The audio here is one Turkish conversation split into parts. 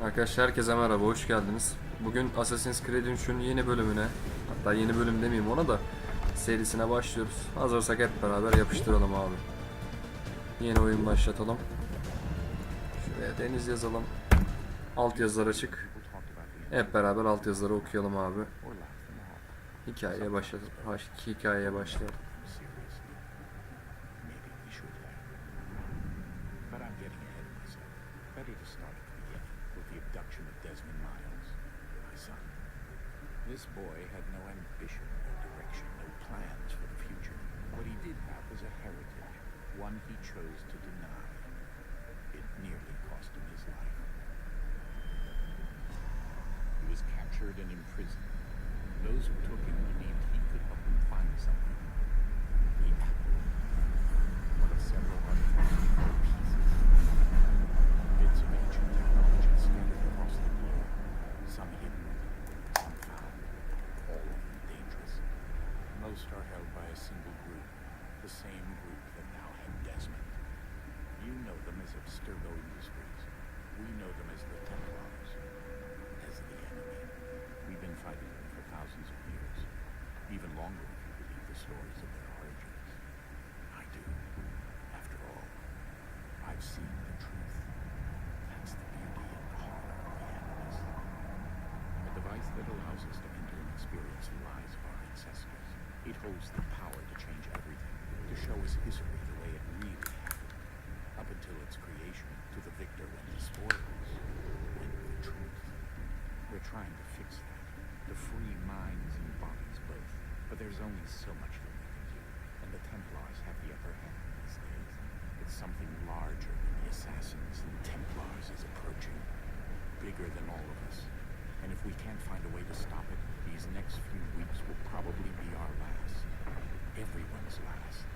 Arkadaşlar herkese merhaba, hoş geldiniz. Bugün Assassin's Creed 3'ün yeni bölümüne, hatta yeni bölüm demeyeyim ona da, serisine başlıyoruz. Hazırsak hep beraber yapıştıralım abi. Yeni oyun başlatalım. Şuraya deniz yazalım. Alt yazılar açık. Hep beraber alt yazıları okuyalım abi. Hikayeye başlayalım. Hikayeye başlayalım. This boy had no ambition, no direction, no plans for the future. What he did have was a heritage, one he chose to deny. It nearly cost him his life. He was captured and imprisoned. Those who took him believed he could help them find something. The apple. One of several artifacts or pieces. Bits of ancient technology scattered across the globe. Some hidden, some found. All of them dangerous. Most are held by a single group, the same group that now had Desmond. You know them as Abstergo Industries. We know them as the Templars, as the enemy. We've been fighting them for thousands of years, even longer if you believe the stories of their origins. I do. After all, I've seen the truth. That's the beauty and the horror of the Animus. A device that allows us to enter and experience the lives of our ancestors. It holds the power to change everything, to show us history the way it really happened. Up until its creation, to the victor went the spoils, went the truth. We're trying to fix that, to free minds and bodies both. But there's only so much that we can do, and the Templars have the upper hand these days. It's something larger than the Assassins and Templars is approaching, bigger than all of us. And if we can't find a way to stop it, these next few weeks will probably be our last. Everyone's last.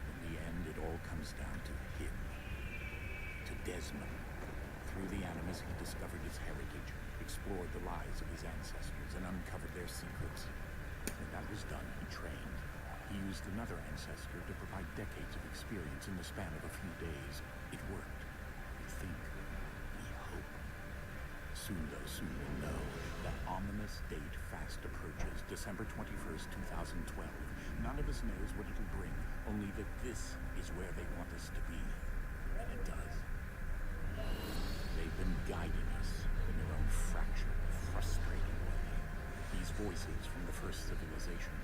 In the end, it all comes down to him. To Desmond. Through the Animus, he discovered his heritage, explored the lives of his ancestors, and uncovered their secrets. When that was done, he trained. He used another ancestor to provide decades of experience in the span of a few days. It worked. We think. We hope. Soon we'll know. That ominous date fast approaches, December 21st, 2012. None of us knows what it'll bring, only that this is where they want us to be. And it does. They've been guiding us in their own fractured, frustrating way. These voices from the first civilization,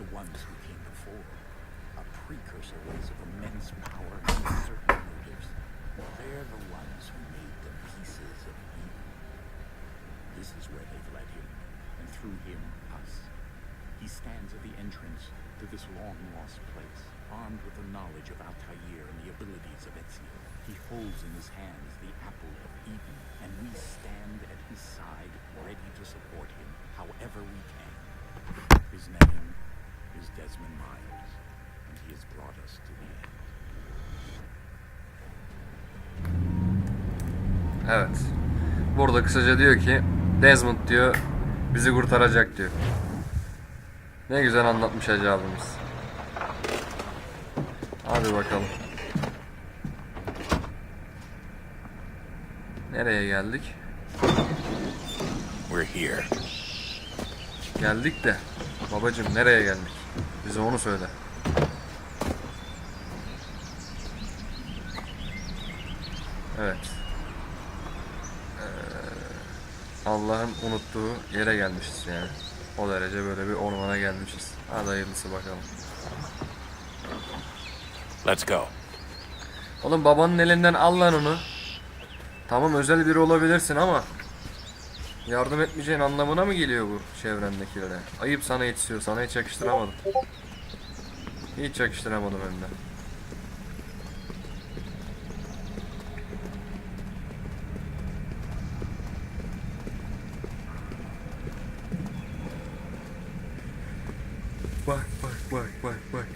the ones who came before, a precursor race of immense power and certain motives. They're the ones who made the pieces of evil. This is where they've led him, and through him, us. He stands at the entrance to this long-lost place, armed with the knowledge of Altair and the abilities of Ezio. He holds in his hands the apple of Eden, and we stand at his side, ready to support him however we can. His name is Desmond Miles, and he has brought us to the end. Evet. Burada kısaca diyor ki Desmond diyor bizi kurtaracak diyor. Ne güzel anlatmış hacı abimiz. Hadi bakalım. Nereye geldik? We're here. Geldik de babacım nereye geldik? Bize onu söyle. Evet. Allah'ın unuttuğu yere gelmişiz yani. O derece böyle bir ormana gelmişiz. Hadi hayırlısı bakalım. Let's go. Oğlum babanın elinden al lan onu. Tamam özel biri olabilirsin ama yardım etmeyeceğin anlamına mı geliyor bu çevrendekilere? Ayıp sana yetişiyor. Sana hiç yakıştıramadım. Hiç yakıştıramadım hem de. Bak.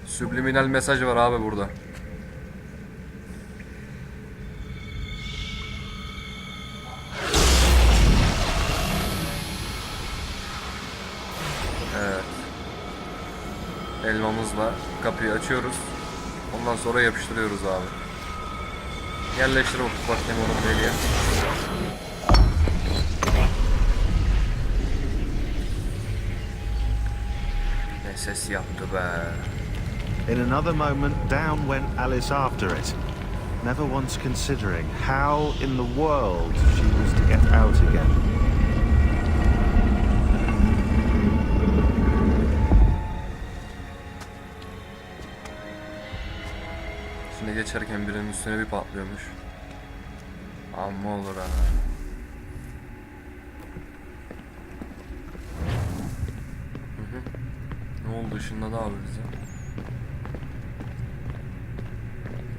Subliminal mesaj var abi burada. Evet. Elmamızla kapıyı açıyoruz. Ondan sonra yapıştırıyoruz abi. Yerleştir bakayım onu deliye. Ne ses yaptı be. In another moment, down went Alice after it, never once considering how in the world she was to get out again. Şimdi geçerken birinin üstüne bir patlıyormuş. Amma olur ha. Ne oldu, ışınladı abi bizi.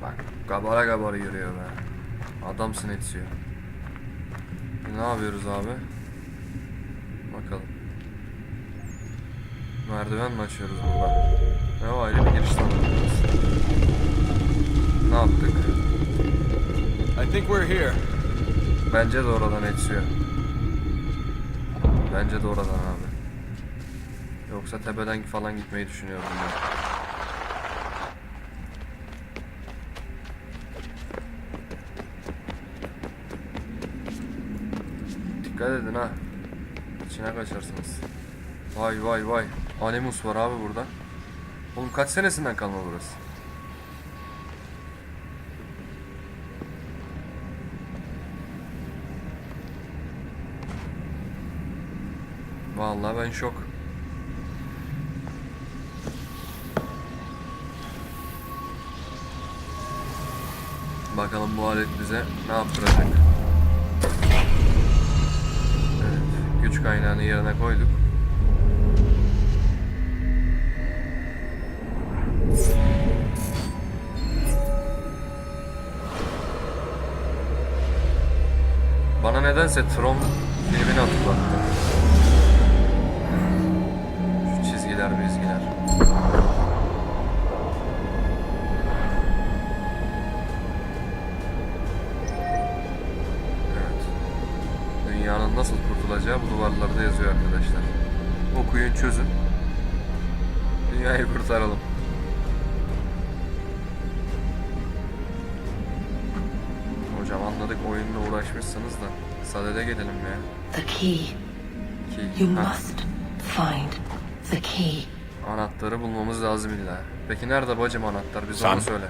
Bak kabara kabara yürüyor be. Adamsın etiyor. Ne yapıyoruz abi? Bakalım. Merdiven mi açıyoruz burada? Ne var, ayrı bir giriş tanımlıyoruz. Ne yaptık? I think we're here. Bence de oradan etiyor. Bence de oradan abi. Yoksa tepeden falan gitmeyi düşünüyordum ben. Dikkat edin ha. İçine kaçarsınız. Vay vay vay. Animus var abi burada. Oğlum kaç senesinden kalma burası? Vallahi ben şok. Bakalım bu alet bize ne yaptıracak. Evet, güç kaynağını yerine koyduk. Bana nedense Tron filmini hatırlattı. Şu çizgiler, bizgiler. Evet. Dünyanın nasıl kurtulacağı bu duvarlarda yazıyor arkadaşlar. Okuyun, çözün. Dünyayı kurtaralım. Hocam anladık, oyunla uğraşmışsınız da sadede gelelim ya. The key. Key. You Ha. must find the key. Anahtarı bulmamız lazım illa. Peki nerede bacım anahtar? Bize Son. onu söyle.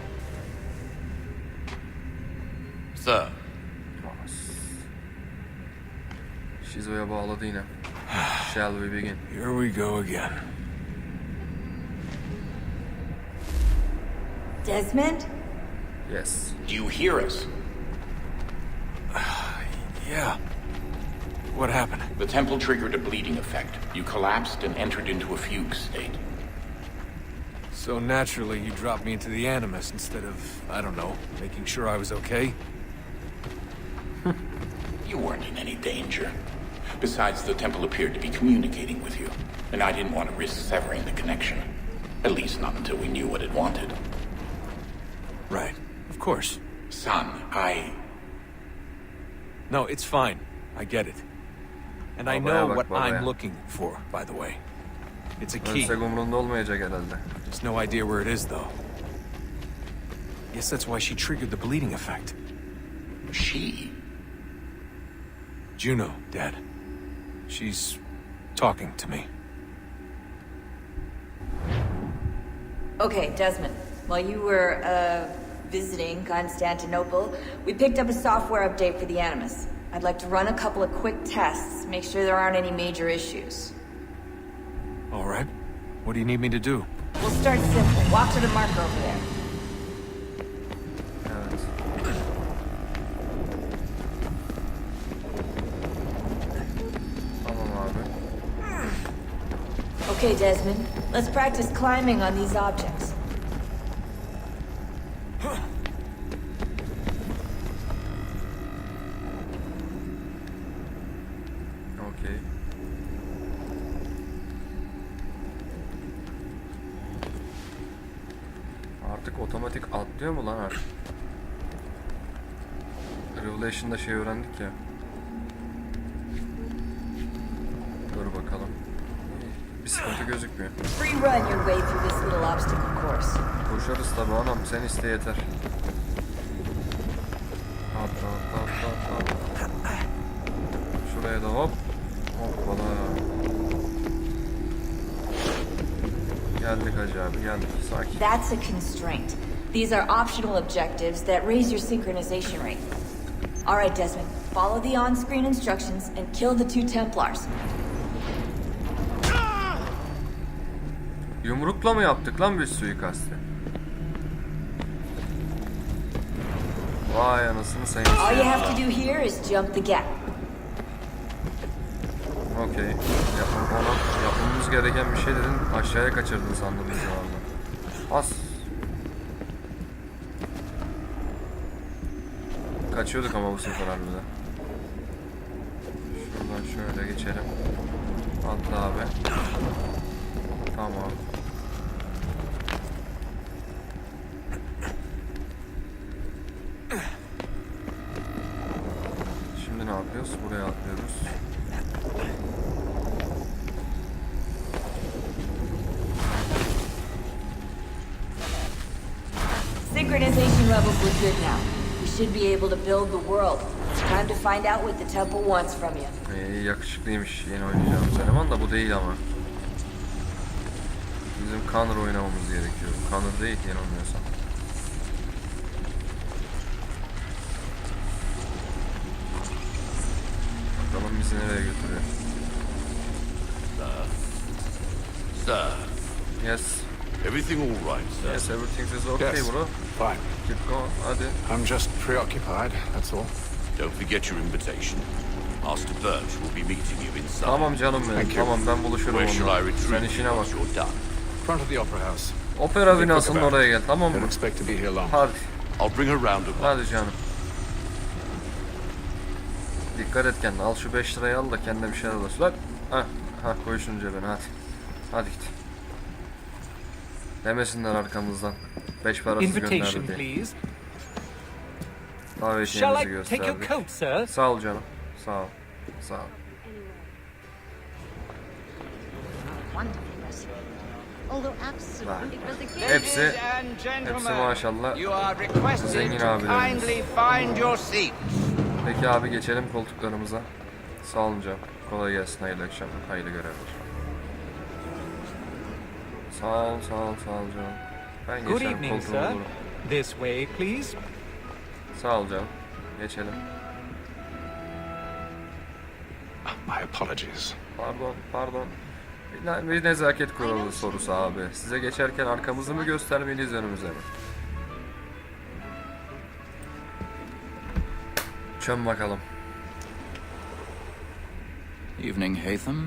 Sir, Şizo'ya bağladı yine. Shall we begin? Here we go again. Desmond? Yes. do you hear us? Yeah. What happened? The temple triggered a bleeding effect. You collapsed and entered into a fugue state. So naturally, you dropped me into the Animus instead of, I don't know, making sure I was okay? You weren't in any danger. Besides, the temple appeared to be communicating with you, and I didn't want to risk severing the connection. At least not until we knew what it wanted. Right. Of course. Son, No, it's fine. I get it. And I Babaya know bak, what babaya. I'm looking for, by the way. It's a key. Ölsek umurunda olmayacak herhalde. Just no idea where it is, though. Guess that's why she triggered the bleeding effect. she... Juno, Dad. She's talking to me. Okay, Desmond. While you were, visiting Constantinople, we picked up a software update for the Animus. I'd like to run a couple of quick tests, make sure there aren't any major issues. All right. What do you need me to do? We'll start simple. Walk to the marker over there. Evet. Tamam abi. Okay, Desmond. Let's practice climbing on these objects. Okey. Artık otomatik atlıyor mu lan artık? Revelation'da şey öğrendik ya. Dur bakalım. Bir sıkıntı gözükmüyor. Free run your way through this little obstacle course. Koşarız tabi anam, sen iste yeter. Tamam. Şuraya da hop. Hoppala. Geldik hacı abi, geldik. Sakin. That's a constraint. These are optional objectives that raise your synchronization rate. Alright, Desmond. Follow the on-screen instructions and kill the 2 Templars. Yumrukla mı yaptık lan bir suikastı? Vay anasını sayın. All you have to do here is jump the gap. Okey. Yapmamız gereken bir şey dedin. Aşağıya kaçırdın sandım şu anda. As. Kaçıyorduk ama bu sefer harbiden. Şuradan şöyle geçelim. Atla abi. Tamam. Şimdi ne yapıyoruz? Buraya atlıyoruz. Synchronization levels look good now. We should be able to build the world. Time to find out what the temple wants from you. Yakışıklıymış yeni oynayacağımız eleman da bu değil ama. Bizim Connor oynamamız gerekiyor. Connor değil yanılmıyorsam. Bakalım bizi nereye götürüyor. Sir, Yes. everything all right, sir? Yes, everything is okay Yes. bro. Fine. Keep going. Hadi. I'm just preoccupied, that's all. Don't forget your invitation. Master Birch will be meeting you inside. Tamam canım benim. Thank you. Tamam ben buluşurum Where shall I onunla. retreat Sen işine bak. once you're done? Front of the Opera House. Opera binasının oraya gel tamam Don't mı? expect to be here long. Hadi. I'll bring her round at once. Hadi canım. Dikkat et kendine. Al şu 5 lirayı al da kendine bir şeyler alırsın. Bak. Ha koy şunu cebine hadi. Hadi git. Demesinler arkamızdan. 5 parasız Invitation, gönderdi diye. please. Davetiyemizi Shall I take your gösterdik. coat, sir? Sağ ol canım. Sağ ol. Sağ ol. Hepsi maşallah zengin abilerimiz. Peki abi geçelim koltuklarımıza. Sağ olun canım. Kolay gelsin. Hayırlı akşamlar. Hayırlı görevler. Sağ ol canım. Ben Good geçerim evening, koltuğuma sir. doğru. This way, please. Sağ ol canım. Geçelim. My apologies. Pardon. Bir nezaket kuralı sorusu abi. Size geçerken arkamızı mı göstermeliyiz önümüze mi? Çöm bakalım. Evening, Hatham.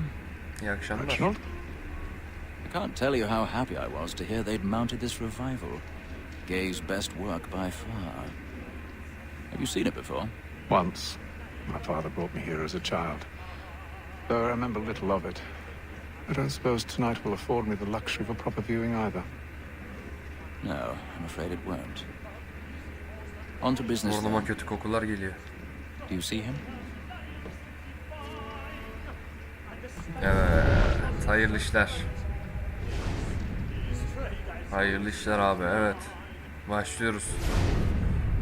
İyi akşamlar. Reginald? I can't tell you how happy I was to hear they'd mounted this revival. Gay's best work by far. Have you seen it before? Once. My father brought me here as a child. Though I remember little of it. I don't suppose tonight will afford me the luxury of a proper viewing either. No, I'm afraid it won't. On to business Burnuma then. kötü kokular geliyor. Do you see him? Evet. Hayırlı işler. Hayırlı işler abi. Evet. Başlıyoruz.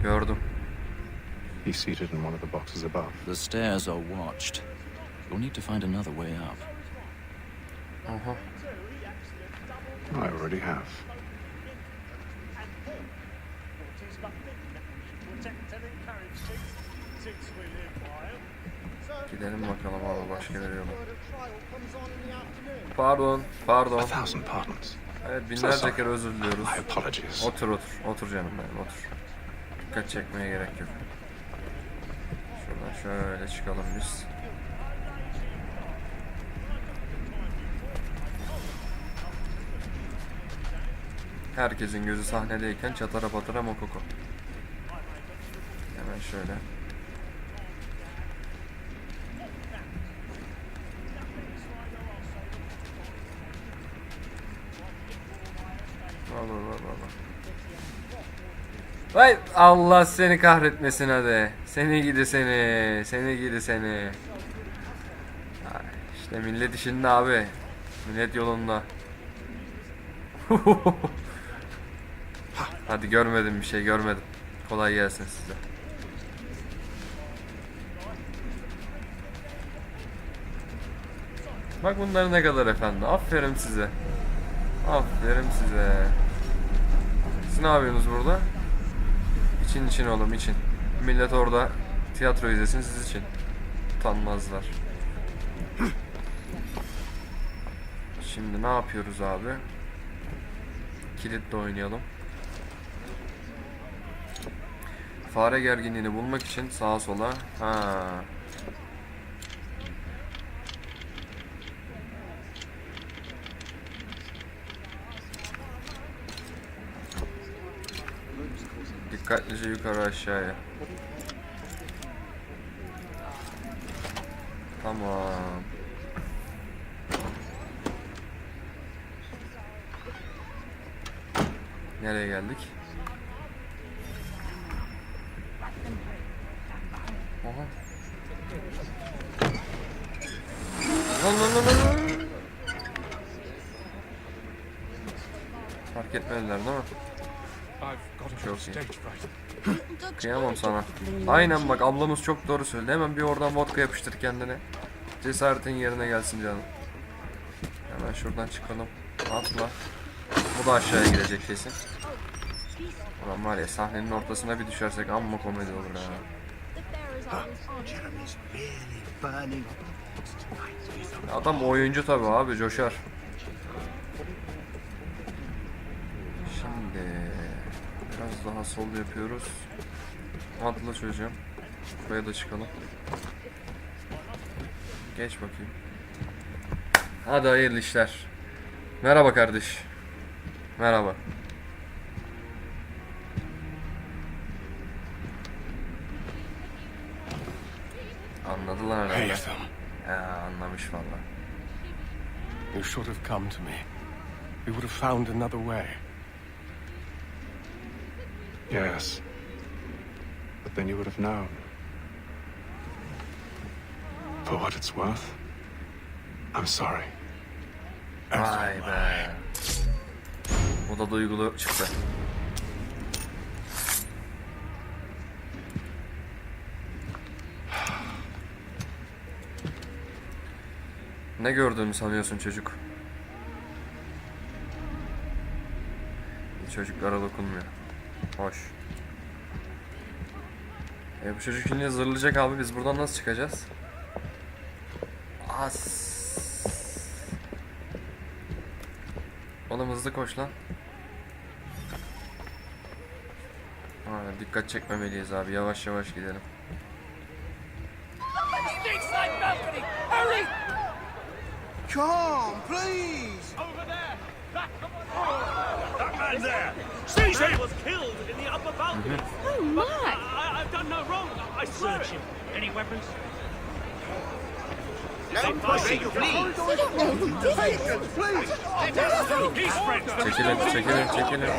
Gördüm. He's seated in one of the boxes above. The stairs are watched. You'll need to find another way up. Aha. I already have. Gidelim bakalım abi başka bir yola. Pardon. A thousand pardons. Evet So binlerce sorry. kere özür diliyoruz. My apologies. Otur canım benim otur. Dikkat çekmeye gerek yok. Şuradan şöyle çıkalım biz. Herkesin gözü sahnedeyken çatara patara mokoko. Hemen şöyle. Vay Allah seni kahretmesin hadi. Seni gidi seni. Seni gidi seni. Ay, İşte millet işinde abi. Millet yolunda. Hadi görmedim bir şey görmedim. Kolay gelsin size. Bak bunlar ne kadar efendi. Aferin size. Aferin size. Siz ne yapıyorsunuz burada? İçin oğlum için. Millet orada tiyatro izlesin siz için. Utanmazlar. Şimdi ne yapıyoruz abi? Kilitle oynayalım. Fare gerginliğini bulmak için sağa sola. Ha. Dikkatlice yukarı aşağıya. Tamam. Nereye geldik? Oha. Lan. Fark etmediler değil mi? Çok iyi. Kıyamam sana. Aynen bak ablamız çok doğru söyledi. Hemen bir oradan vodka yapıştır kendine. Cesaretin yerine gelsin canım. Hemen şuradan çıkalım. Atla. Bu da aşağıya gidecek kesin. Ulan var ya sahnenin ortasına bir düşersek amma komedi olur ha. Adam oyuncu tabi abi coşar. Şimdi biraz daha sol yapıyoruz. Atla çocuğum. Buraya da çıkalım. Geç bakayım. Hadi hayırlı işler. Merhaba kardeş. Merhaba. Anladılar herhalde. Ya anlamış valla. You should have come to me. We would have found another way. Yes. But then you would have known. For what it's worth, I'm sorry. Vay be. O da duygulu çıktı. Ne gördüğünü sanıyorsun çocuk? Çocuklara dokunmuyor. Hoş. Bu çocuk şimdi zırlayacak abi. Biz buradan nasıl çıkacağız? As. Oğlum hızlı koş lan. Dikkat çekmemeliyiz abi. Yavaş yavaş gidelim. Come, please! Over there! That man there! Caesar was killed in the upper balcony! Oh, my! I've done no wrong! I swear it! Any weapons? No pushing, please! We don't know who did it! Please! Çekilin.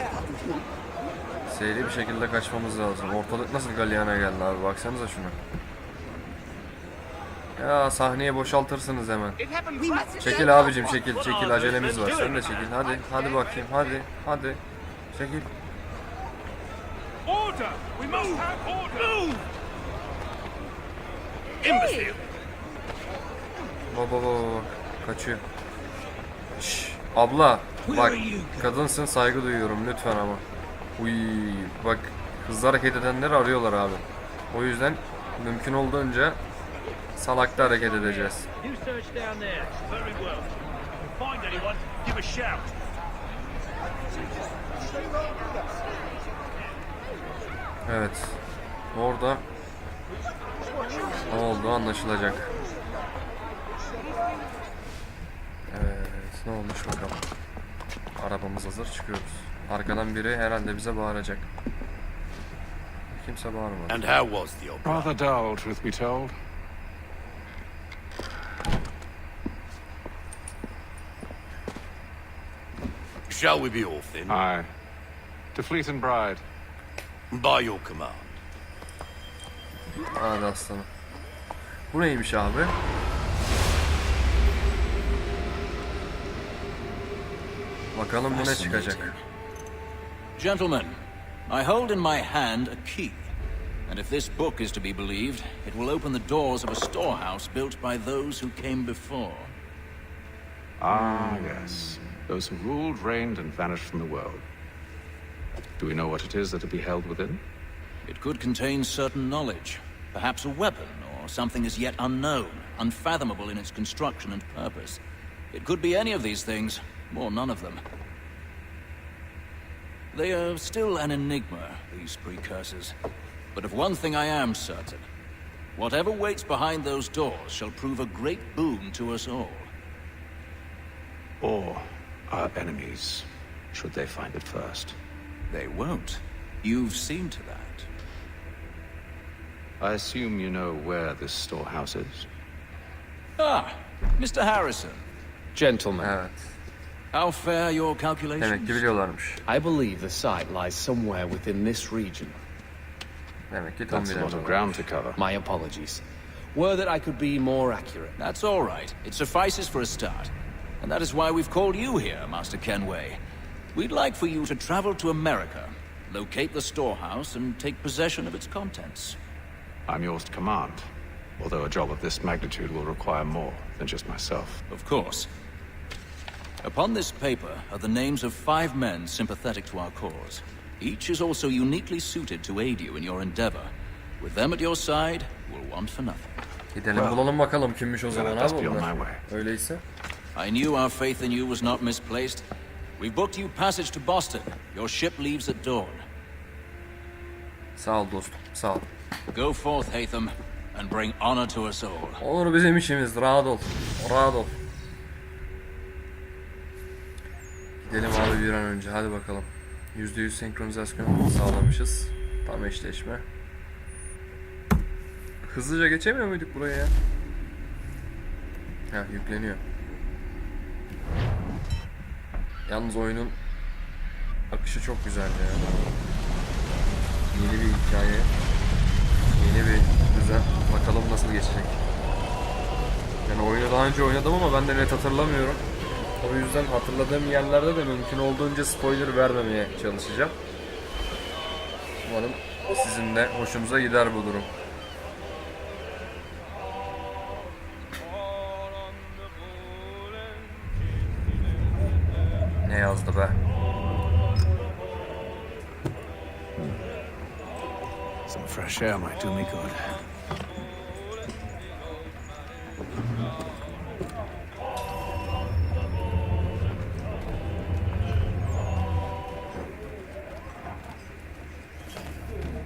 Seri bir şekilde kaçmamız lazım. Ortalık nasıl galyana geldi abi, baksanıza şuna. Ya sahneye boşaltırsınız hemen. Çekil abicim, çekil, acelemiz var. Sen de çekil, hadi bakayım, hadi. Çekil. Order! We must have order! Imbecile! Baba, kaçıyor. Şşş, abla, bak kadınsın, saygı duyuyorum lütfen ama. Uy, bak hızlı hareket edenleri arıyorlar abi. O yüzden mümkün olduğunca salakta hareket edeceğiz. You search down there. Very well. If you find anyone, give a shout. Evet. Orada ne oldu anlaşılacak. Evet, ne olmuş bakalım. Arabamız hazır, çıkıyoruz. Arkadan biri herhalde bize bağıracak. Kimse bağırmadı. And how was the opera? Rather dull, truth be told. Shall we be off then? Aye. To Fleet and Bride. By your command. Hadi aslanım. Bu neymiş abi? Bakalım bu ne çıkacak. Gentlemen, I hold in my hand a key. And if this book is to be believed, it will open the doors of a storehouse built by those who came before. Ah, yes. Those who ruled, reigned, and vanished from the world. Do we know what it is that will be held within? It could contain certain knowledge. Perhaps a weapon, or something as yet unknown, unfathomable in its construction and purpose. It could be any of these things, or none of them. They are still an enigma, these precursors. But of one thing I am certain. Whatever waits behind those doors shall prove a great boon to us all. Or our enemies, should they find it first? They won't. You've seen to that. I assume you know where this storehouse is? Ah, Mr. Harrison. Gentlemen, Evet. How fair your calculations? Demek ki biliyorlarmış. I believe the site lies somewhere within this region. Demek ki tam That's a lot of bilemiyorlar. ground to cover. My apologies. Were that I could be more accurate. That's all right. It suffices for a start. And that is why we've called you here, Master Kenway. We'd like for you to travel to America, locate the storehouse, and take possession of its contents. I'm yours to command, although a job of this magnitude will require more than just myself. Of course. Upon this paper are the names of 5 men sympathetic to our cause. Each is also uniquely suited to aid you in your endeavor. With them at your side, you will want for nothing. Gidelim bulalım bakalım kimmiş o zaman that's abi beyond onlar. my way. Öyleyse. I knew our faith in you was not misplaced. We've booked you passage to Boston. Your ship leaves at dawn. Sağ ol dostum, sağ ol. Go forth, Hatham, and bring honor to us all. Olur bizim işimiz, rahat ol. Rahat ol. Gidelim abi bir an önce, hadi bakalım. %100 senkronizasyon sağlamışız. Tam eşleşme. Hızlıca geçemiyor muyduk buraya ya? Ha, yükleniyor. Yalnız oyunun akışı çok güzel ya. Yeni bir hikaye, yeni bir düzen. Bakalım nasıl geçecek. Yani oyunu daha önce oynadım ama ben de net hatırlamıyorum. O yüzden hatırladığım yerlerde de mümkün olduğunca spoiler vermemeye çalışacağım. Umarım sizin de hoşunuza gider bu durum. Ne yazdı be? Some fresh air might do me good.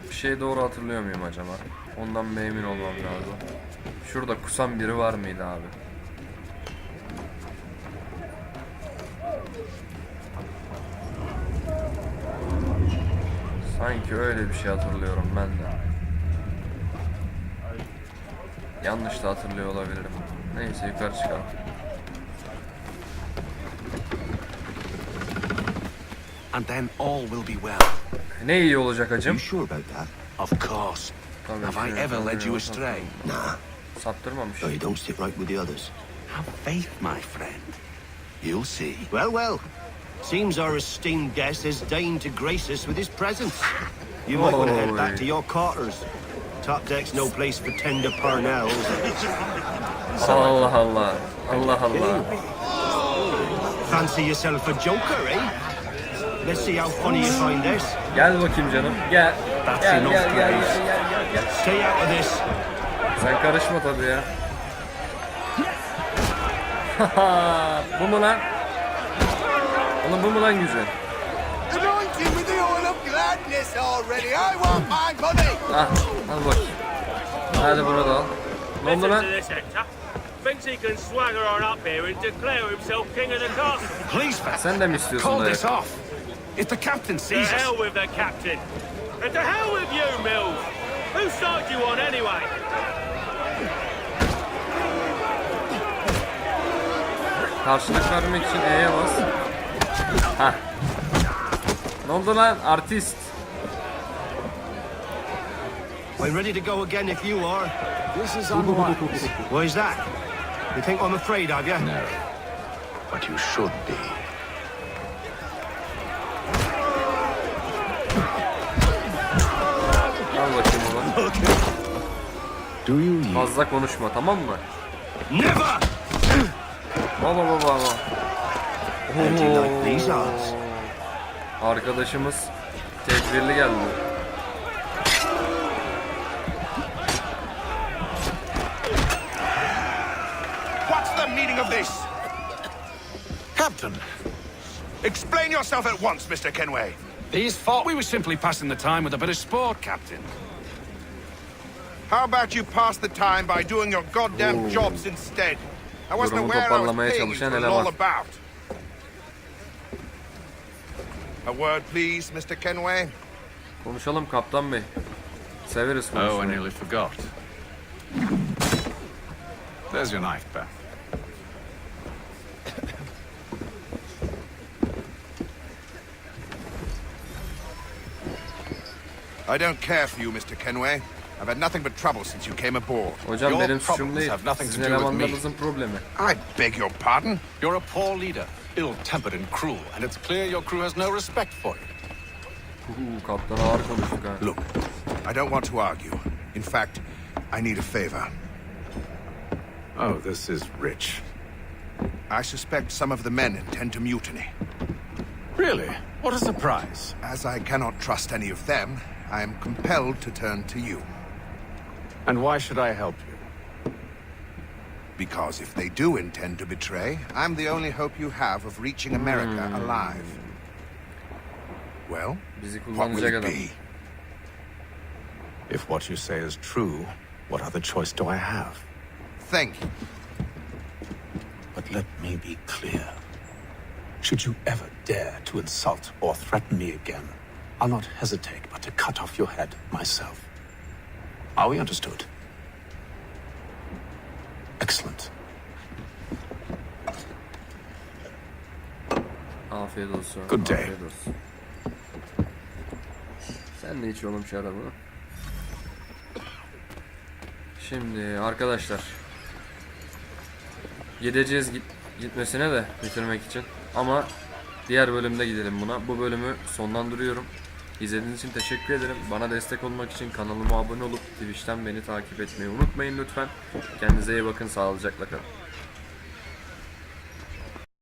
Bir şey doğru hatırlıyor muyum acaba? Ondan bir emin olmam lazım. Şurada kusan biri var mıydı abi? Sanki öyle bir şey hatırlıyorum ben de. Yanlış da hatırlıyor olabilirim. Neyse yukarı çıkalım. And then all will be well. Ne iyi olacak hacım? You sure about that? Of course. Tabii Have I ki, ever led tabii, you o astray? Nah. Saptırmamış. No, you don't sit right with the others. Have faith, my friend. You'll see. Well, well. Seems our esteemed guest has deigned to grace us with his presence. You might want to head back to your quarters. Top deck's no place for tender parnells. Allah Allah. Allah Allah. Fancy yourself a joker, eh? Let's see how funny you find this. Gel bakayım canım. Gel. That's Gel enough, gel gel please. gel gel gel. Stay out of this. Sen karışma tabii ya. Bu mu lan? Oğlum bu mu lan güzel? Anointing with the oil of gladness already. I want my money. Ah, al bakayım. Hadi bunu da al. Ne oldu lan? Thinks he can swagger on up here and declare himself king of the castle. Please, Sen de mi istiyorsun call dayı? this off. If the captain To sees us, hell with the captain. And to hell with you, Mills. Whose side you on anyway? Karşılık vermek için E'ye bas. Hah. Ne oldu lan? Artist. I'm ready to go again if you are. this is unwise. Why is that? You think I'm afraid of you? No, but you should be. Al bakayım ulan. Do you yield? Fazla konuşma, tamam mı? Never! Baba baba baba. How do you like these odds? Arkadaşımız tedbirli geldi. What's the meaning of this? Captain, Explain yourself at once, Mr. Kenway. these thought we were simply passing the time with a bit of sport, Captain. How about you pass the time by doing your goddamn jobs instead? I wasn't Durumu aware I was toparlamaya paying you çalışan for eleman. all about. A word, please, Mr. Kenway. Konuşalım kaptan bey. Severiz Oh, I konuşmayı. nearly forgot. There's your knife, Beth. I don't care for you, Mr. Kenway. I've had nothing but trouble since you came aboard. Hocam Your benim suçum problems değil. have nothing to Sizin do with me. elemanlarınızın problemi. I beg your pardon? You're a poor leader, ill-tempered and cruel, and it's clear your crew has no respect for you. Kaptan ağır konuştuk ha. Look, I don't want to argue. In fact, I need a favor. Oh, this is rich. I suspect some of the men intend to mutiny. Really? What a surprise. As I cannot trust any of them, I am compelled to turn to you. And why should I help you? Because if they do intend to betray, I'm the only hope you have of reaching America alive. Well, Bizi what will kullanacak it adam. be? If what you say is true, what other choice do I have? Thank you. But let me be clear. Should you ever dare to insult or threaten me again, I'll not hesitate but to cut off your head myself. Are we understood? Excellent. Afiyet olsun. Good day. Afiyet olsun. Sen de iç oğlum şarabı. Şimdi arkadaşlar. Gideceğiz gitmesine de bitirmek için. Ama diğer bölümde gidelim buna. Bu bölümü sonlandırıyorum. İzlediğiniz için teşekkür ederim. Bana destek olmak için kanalıma abone olup Twitch'ten beni takip etmeyi unutmayın lütfen. Kendinize iyi bakın. Sağlıcakla kalın.